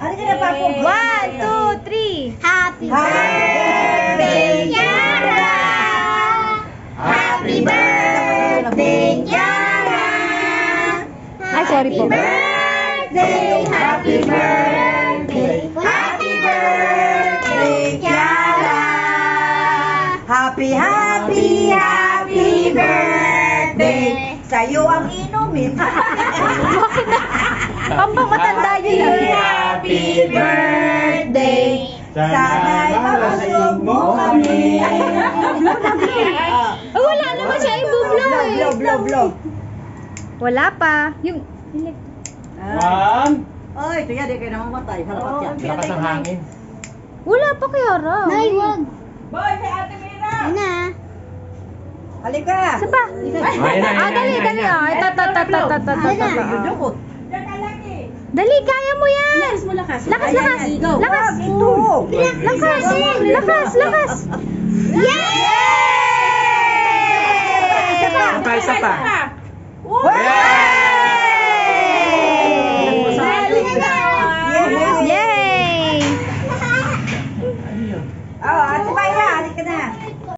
Ano ka na pa po? 1, 2, 3. Happy birthday, Yara! Happy birthday, Yara! Ay, sorry po. Happy birthday, happy birthday, Yara! Happy, happy, happy birthday. Sa'yo ang inumin. Pampang matanda yun. Happy birthday. Sana'y mabusog mo kami. Oh, wala naman siya ibublo eh. Blow. Wala pa. Yung... One. Ay, ito yan, di kayo namamatay. Harapat yan. Lakas ng hangin. Wala pa kaya raw. Nay, wag. Boy, kay Ate Mira. Ayun na. Halika. Isa pa. Ah, dali. Ah, ito. Dudukot. Dali, kaya mo yan. Lakas. Lakas. Ito. Lakas. Yay! Isa pa.